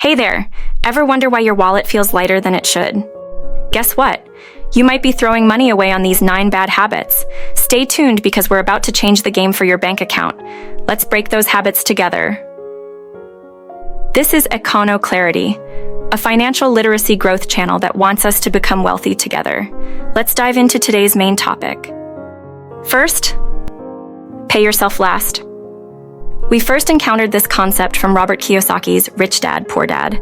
Hey there, ever wonder why your wallet feels lighter than it should? Guess what? You might be throwing money away on these 9 bad habits. Stay tuned because we're about to change the game for your bank account. Let's break those habits together. This is Econo Clarity, a financial literacy growth channel that wants us to become wealthy together. Let's dive into today's main topic. First, pay yourself last. We first encountered this concept from Robert Kiyosaki's Rich Dad, Poor Dad.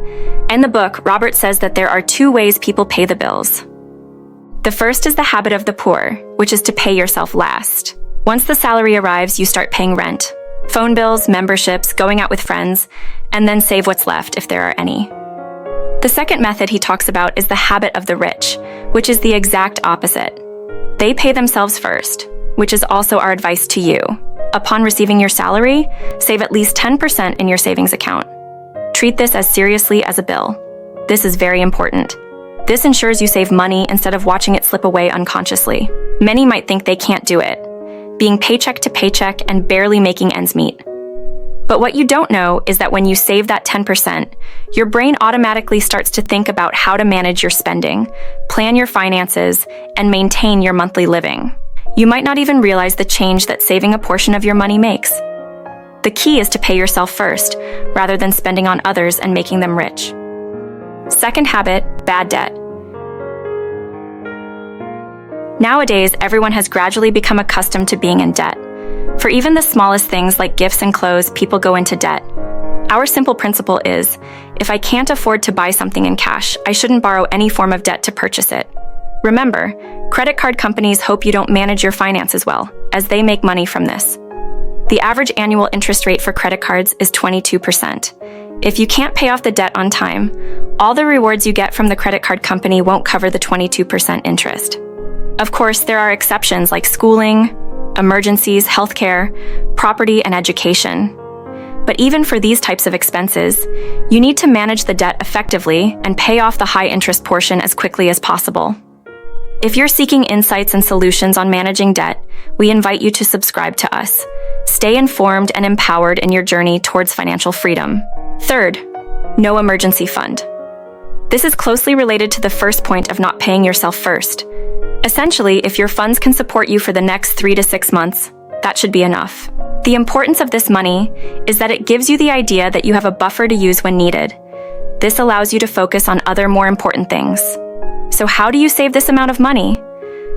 In the book, Robert says that there are 2 ways people pay the bills. The first is the habit of the poor, which is to pay yourself last. Once the salary arrives, you start paying rent, phone bills, memberships, going out with friends, and then save what's left if there are any. The second method he talks about is the habit of the rich, which is the exact opposite. They pay themselves first, which is also our advice to you. Upon receiving your salary, save at least 10% in your savings account. Treat this as seriously as a bill. This is very important. This ensures you save money instead of watching it slip away unconsciously. Many might think they can't do it, being paycheck to paycheck and barely making ends meet. But what you don't know is that when you save that 10%, your brain automatically starts to think about how to manage your spending, plan your finances, and maintain your monthly living. You might not even realize the change that saving a portion of your money makes. The key is to pay yourself first, rather than spending on others and making them rich. Second habit, bad debt. Nowadays, everyone has gradually become accustomed to being in debt. For even the smallest things like gifts and clothes, people go into debt. Our simple principle is, if I can't afford to buy something in cash, I shouldn't borrow any form of debt to purchase it. Remember, credit card companies hope you don't manage your finances well, as they make money from this. The average annual interest rate for credit cards is 22%. If you can't pay off the debt on time, all the rewards you get from the credit card company won't cover the 22% interest. Of course, there are exceptions like schooling, emergencies, healthcare, property, and education. But even for these types of expenses, you need to manage the debt effectively and pay off the high interest portion as quickly as possible. If you're seeking insights and solutions on managing debt, we invite you to subscribe to us. Stay informed and empowered in your journey towards financial freedom. Third, no emergency fund. This is closely related to the first point of not paying yourself first. Essentially, if your funds can support you for the next 3 to 6 months, that should be enough. The importance of this money is that it gives you the idea that you have a buffer to use when needed. This allows you to focus on other more important things. So how do you save this amount of money?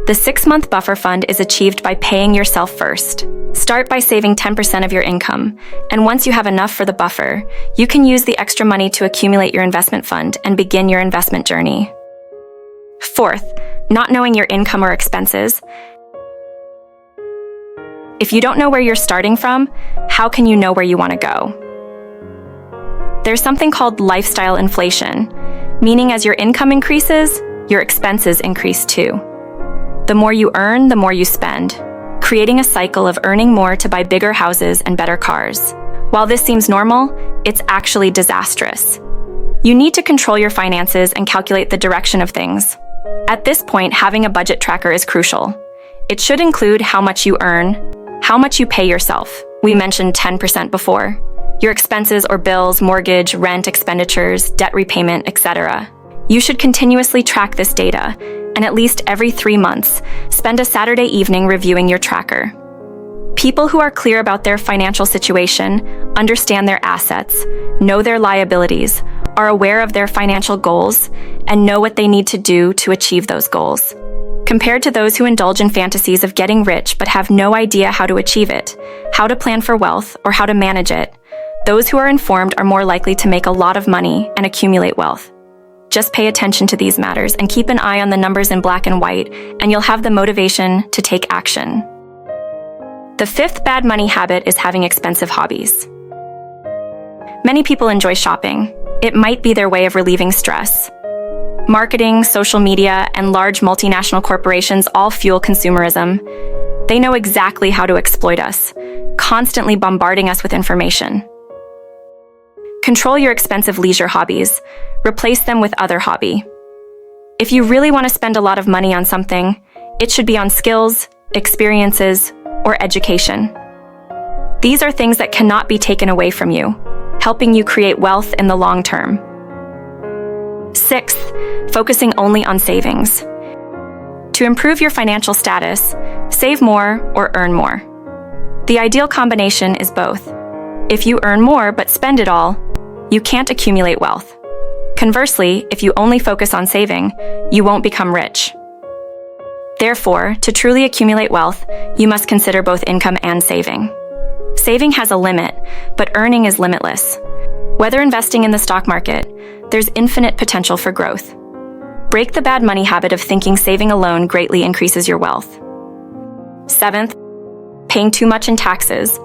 The 6-month buffer fund is achieved by paying yourself first. Start by saving 10% of your income, and once you have enough for the buffer, you can use the extra money to accumulate your investment fund and begin your investment journey. Fourth, not knowing your income or expenses. If you don't know where you're starting from, how can you know where you want to go? There's something called lifestyle inflation, meaning as your income increases, your expenses increase too. The more you earn, the more you spend, creating a cycle of earning more to buy bigger houses and better cars. While this seems normal, it's actually disastrous. You need to control your finances and calculate the direction of things. At this point, having a budget tracker is crucial. It should include how much you earn, how much you pay yourself. We mentioned 10% before. Your expenses or bills, mortgage, rent, expenditures, debt repayment, etc. You should continuously track this data, and at least every 3 months, spend a Saturday evening reviewing your tracker. People who are clear about their financial situation, understand their assets, know their liabilities, are aware of their financial goals, and know what they need to do to achieve those goals. Compared to those who indulge in fantasies of getting rich but have no idea how to achieve it, how to plan for wealth, or how to manage it, those who are informed are more likely to make a lot of money and accumulate wealth. Just pay attention to these matters and keep an eye on the numbers in black and white, and you'll have the motivation to take action. The 5th bad money habit is having expensive hobbies. Many people enjoy shopping. It might be their way of relieving stress. Marketing, social media, and large multinational corporations all fuel consumerism. They know exactly how to exploit us, constantly bombarding us with information. Control your expensive leisure hobbies. Replace them with other hobby. If you really want to spend a lot of money on something, it should be on skills, experiences, or education. These are things that cannot be taken away from you, helping you create wealth in the long term. Sixth, focusing only on savings. To improve your financial status, save more or earn more. The ideal combination is both. If you earn more but spend it all, you can't accumulate wealth. Conversely, if you only focus on saving, you won't become rich. Therefore, to truly accumulate wealth, you must consider both income and saving. Saving has a limit, but earning is limitless. Whether investing in the stock market, there's infinite potential for growth. Break the bad money habit of thinking saving alone greatly increases your wealth. Seventh, paying too much in taxes.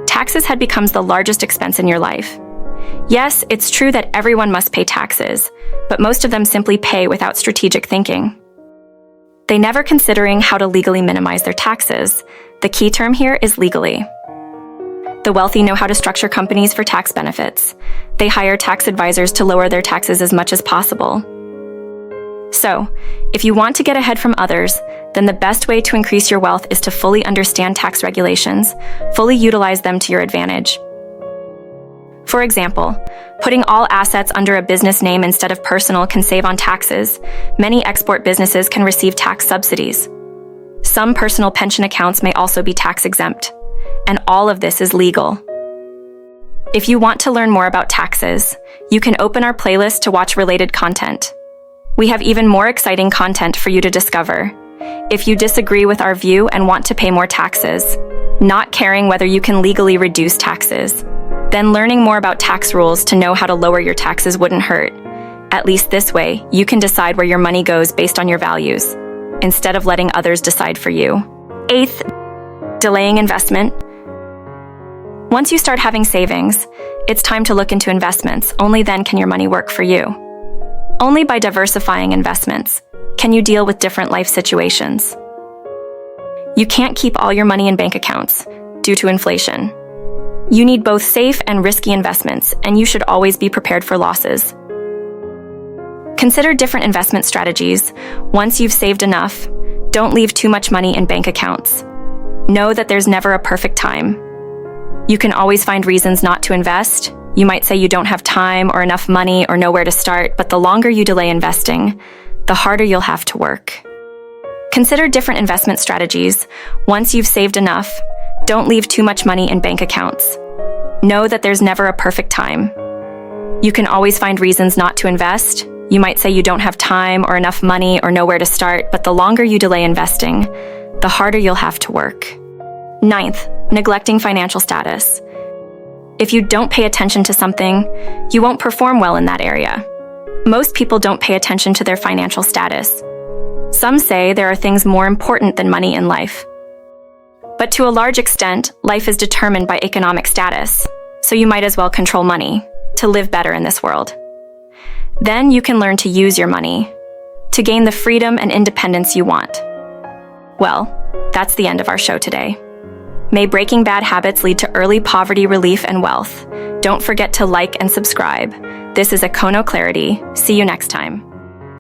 Taxes had become the largest expense in your life. Yes, it's true that everyone must pay taxes, but most of them simply pay without strategic thinking. They never considering how to legally minimize their taxes. The key term here is legally. The wealthy know how to structure companies for tax benefits. They hire tax advisors to lower their taxes as much as possible. So, if you want to get ahead from others, then the best way to increase your wealth is to fully understand tax regulations, fully utilize them to your advantage. For example, putting all assets under a business name instead of personal can save on taxes. Many export businesses can receive tax subsidies. Some personal pension accounts may also be tax exempt. And all of this is legal. If you want to learn more about taxes, you can open our playlist to watch related content. We have even more exciting content for you to discover. If you disagree with our view and want to pay more taxes, not caring whether you can legally reduce taxes, then learning more about tax rules to know how to lower your taxes wouldn't hurt. At least this way, you can decide where your money goes based on your values, instead of letting others decide for you. Eighth, delaying investment. Once you start having savings, it's time to look into investments. Only then can your money work for you. Only by diversifying investments can you deal with different life situations. You can't keep all your money in bank accounts due to inflation. You need both safe and risky investments, and you should always be prepared for losses. Consider different investment strategies. Once you've saved enough, don't leave too much money in bank accounts. Know that there's never a perfect time. You can always find reasons not to invest. You might say you don't have time or enough money or know where to start, but the longer you delay investing, the harder you'll have to work. Consider different investment strategies. Once you've saved enough, don't leave too much money in bank accounts. Know that there's never a perfect time. You can always find reasons not to invest. You might say you don't have time or enough money or know where to start, but the longer you delay investing, the harder you'll have to work. Ninth, neglecting financial status. If you don't pay attention to something, you won't perform well in that area. Most people don't pay attention to their financial status. Some say there are things more important than money in life. But to a large extent, life is determined by economic status, so you might as well control money to live better in this world. Then you can learn to use your money to gain the freedom and independence you want. Well, that's the end of our show today. May breaking bad habits lead to early poverty relief and wealth. Don't forget to like and subscribe. This is Econo Clarity. See you next time.